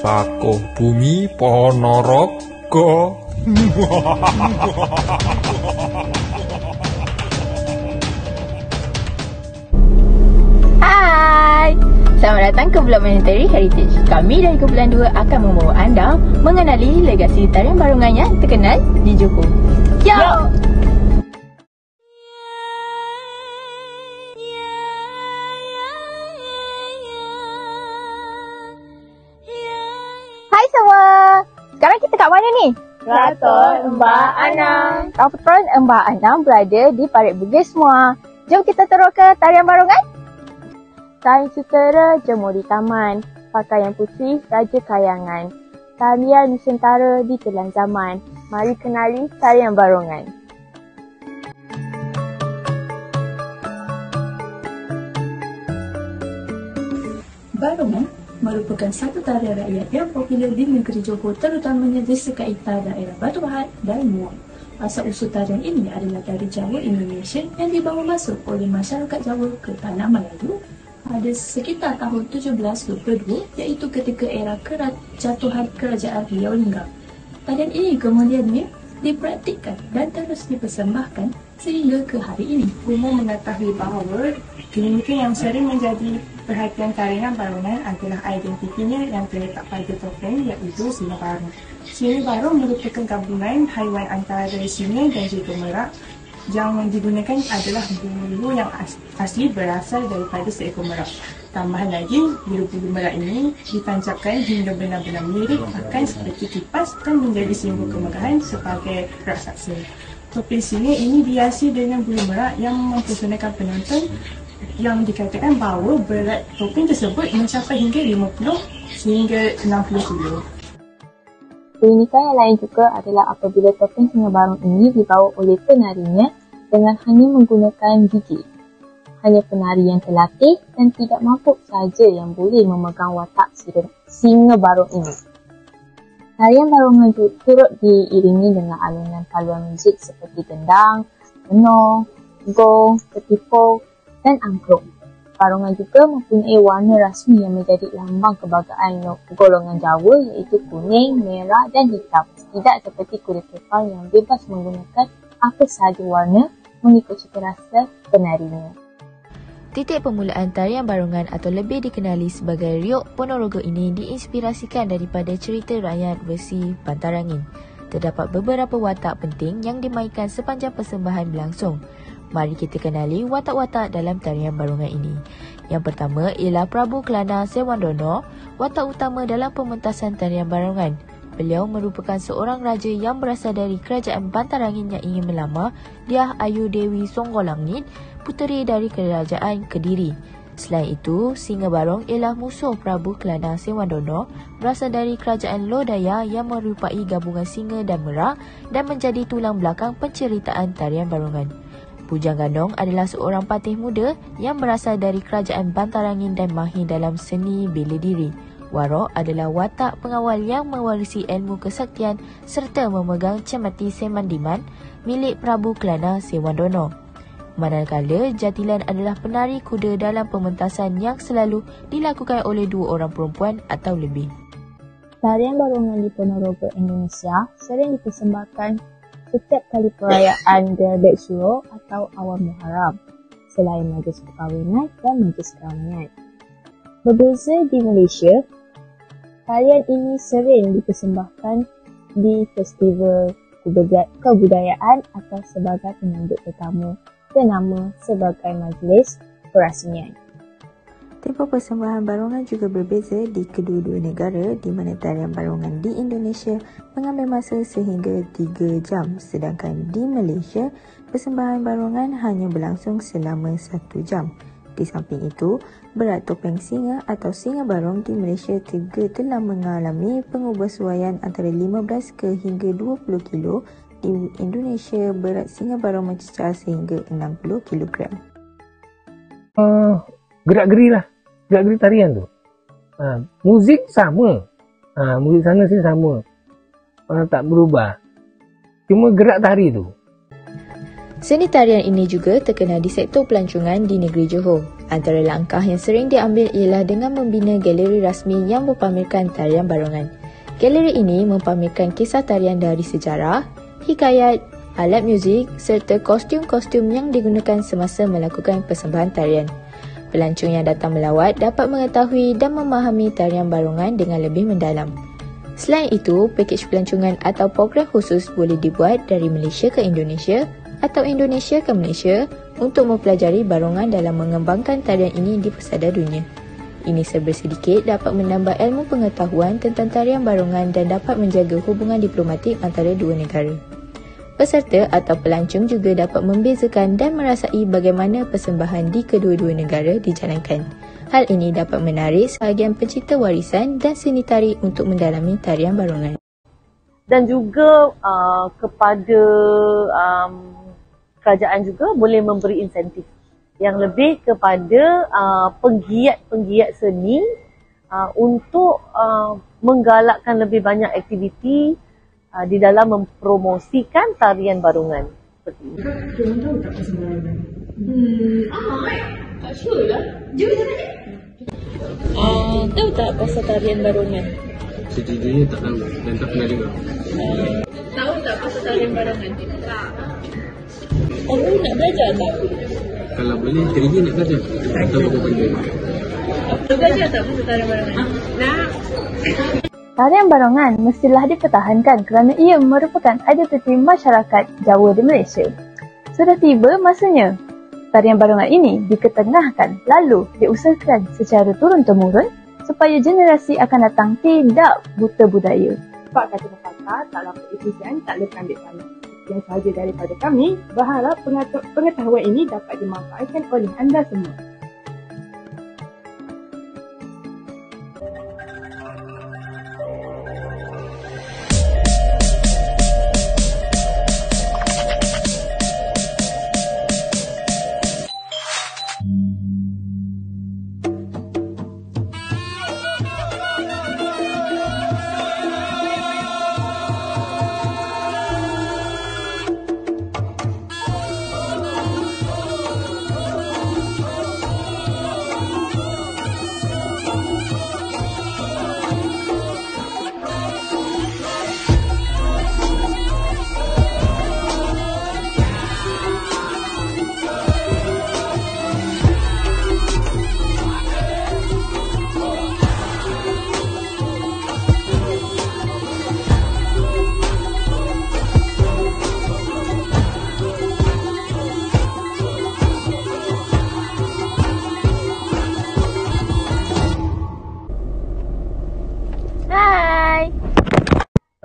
Sako Bumi Ponorogo. Hai, selamat datang ke Blog Monetary Heritage. Kami dari Kumpulan 2 akan membawa anda mengenali legasi tarian barongan yang terkenal di Johor. Yo! Hai semua, sekarang kita kat mana ni? Keraton Mbak Anang. Keraton Mbak Anang berada di Parit Bugis semua. Jom kita terus ke tarian barongan. Kain sutera jemur di taman, pakaian putih raja kayangan. Tarian Nusantara di telan zaman. Mari kenali tarian barongan. Barongan merupakan satu tarian rakyat yang popular di negeri Johor, terutamanya di sekaitar daerah Batu Pahat dan Muar. Asal-usul tarian ini adalah dari Jawa Indonesia yang dibawa masuk oleh masyarakat Jawa ke Tanah Melayu pada sekitar tahun 1722, iaitu ketika era jatuhan kerajaan Riau Linggau. Tarian ini kemudiannya dipraktikkan dan terus dipersembahkan sehingga ke hari ini. Umum mengetahui bahawa gimmick yang sering menjadi perhatian tarian barongan adalah identitinya yang terletak pada topeng, iaitu singa barong. Singa barong merupakan gabungan haiwan antara singa dan juga merak. Yang digunakan adalah bulu yang asli berasal daripada seekor merak. Tambahan lagi, bulu-bulu merak ini ditancapkan hingga benar-benar mirip bahkan seperti kipas dan menjadi simbol kemegahan sebagai raksasa. Topeng singa ini dihiasi dengan bulu merak yang mempersonalkan penonton, yang dikatakan bahawa berat topeng tersebut mencapai hingga 50 sehingga 60 kilo. Keunikan yang lain juga adalah apabila topeng singa barong ini dibawa oleh penarinya dengan hanya menggunakan gigi. Hanya penari yang terlatih dan tidak mabuk sahaja yang boleh memegang watak singa barong ini. Tarian barongan turut diiringi dengan alunan paluan muzik seperti gendang, menong, gong, ketipuk dan angklung. Barongan juga mempunyai warna rasmi yang menjadi lambang kebanggaan golongan Jawa, iaitu kuning, merah dan hitam. Tidak seperti kuda kepal yang bebas menggunakan apa sahaja warna mengikut cita rasa penarinya. Titik permulaan tarian barongan atau lebih dikenali sebagai Riok Ponorogo ini diinspirasikan daripada cerita rakyat versi Bantarangin. Terdapat beberapa watak penting yang dimainkan sepanjang persembahan berlangsung. Mari kita kenali watak-watak dalam tarian barongan ini. Yang pertama ialah Prabu Kelana Sewandono, watak utama dalam pementasan tarian barongan. Beliau merupakan seorang raja yang berasal dari kerajaan Bantarangin yang ingin melamar Diah Ayu Dewi Songgolangit, puteri dari kerajaan Kediri. Selain itu, Singa Barong ialah musuh Prabu Kelana Sewandono, berasal dari kerajaan Lodaya yang merupai gabungan singa dan merak dan menjadi tulang belakang penceritaan tarian barongan. Bujang Ganong adalah seorang patih muda yang berasal dari kerajaan Bantarangin dan mahir dalam seni bela diri. Warok adalah watak pengawal yang mewarisi ilmu kesaktian serta memegang cemati Semandiman milik Prabu Kelana Sewandono. Manakala Jatilan adalah penari kuda dalam pementasan yang selalu dilakukan oleh dua orang perempuan atau lebih. Tarian barongan di Ponorogo, Indonesia sering dipersembahkan setiap kali perayaan Gerbek Suro atau Awal Muharram, selain majlis perkahwinan dan majlis keramaian. Berbeza di Malaysia, tarian ini sering dipersembahkan di festival kebudayaan atau sebagai penyambut tetamu dan nama sebagai majlis perasmian. Tempoh persembahan barongan juga berbeza di kedua-dua negara, di mana tarian barongan di Indonesia mengambil masa sehingga 3 jam, sedangkan di Malaysia, persembahan barongan hanya berlangsung selama 1 jam. Di samping itu, berat topeng singa atau singa barong di Malaysia juga telah mengalami pengubahsuaian antara 15 ke hingga 20 kilo. Di Indonesia, berat singa barong mencecah sehingga 60 kilogram. Gerak-geri lah. Gerak-geri tarian tu. Muzik sama. Muzik sana sini sama. Tak berubah. Cuma gerak tari tu. Seni tarian ini juga terkenal di sektor pelancongan di negeri Johor. Antara langkah yang sering diambil ialah dengan membina galeri rasmi yang mempamerkan tarian barongan. Galeri ini mempamerkan kisah tarian dari sejarah, hikayat, alat muzik serta kostum-kostum yang digunakan semasa melakukan persembahan tarian. Pelancong yang datang melawat dapat mengetahui dan memahami tarian barongan dengan lebih mendalam. Selain itu, pakej pelancongan atau program khusus boleh dibuat dari Malaysia ke Indonesia atau Indonesia ke Malaysia untuk mempelajari barongan dalam mengembangkan tarian ini di pesada dunia. Ini sebersedikit dapat menambah ilmu pengetahuan tentang tarian barongan dan dapat menjaga hubungan diplomatik antara dua negara. Peserta atau pelancong juga dapat membezakan dan merasai bagaimana persembahan di kedua-dua negara dijalankan. Hal ini dapat menarik sebahagian pencipta warisan dan seni tari untuk mendalami tarian barongan. Dan juga kepada kerajaan juga boleh memberi insentif yang lebih kepada penggiat-penggiat seni untuk menggalakkan lebih banyak aktiviti di dalam mempromosikan tarian barongan seperti ini. Diorang tahu tak pasal barongan? Tak sure lah. Jom kita tanya. Tahu tak pasal tarian barongan? Sejujurnya tak tahu dan tak pernah dengar. Tahu tak pasal tarian barongan? Tak. Kamu nak belajar tak? Kalau boleh, kerja nak belajar. Tak tahu apa benda. Belajar tak pasal tarian barongan? Nak. Tarian barongan mestilah dipertahankan kerana ia merupakan identiti masyarakat Jawa di Malaysia. Sudah tiba masanya tarian barongan ini diketengahkan lalu diusahakan secara turun-temurun supaya generasi akan datang tidak buta budaya. Sebab kata pepatah, tak dapat efisien, tak lekang ambil tanah. Yang sahaja daripada kami, berharap pengetahuan ini dapat dimanfaatkan oleh anda semua.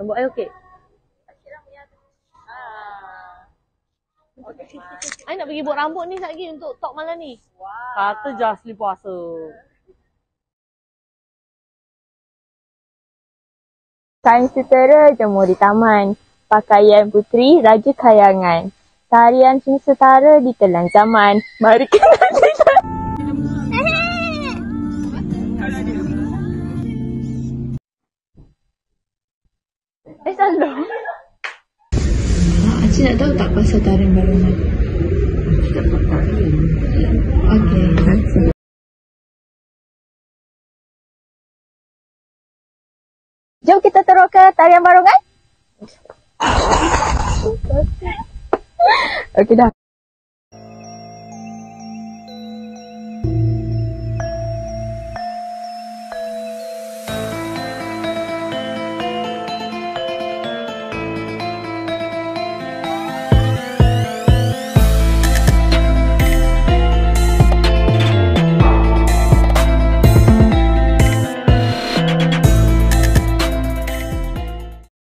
Rambut saya okey? I nak pergi buat rambut ni sekejap lagi untuk talk malam ni. Kata Jasli puasa. Sains Sutera jemur di taman. Pakaian putri Raja Kayangan. Tarian seni setara di telan zaman. Mari kita Salam. Cik nak tahu tak pasal tarian barongan? Tak tahu. Okey. Jom kita terus ke tarian barongan. Okey dah.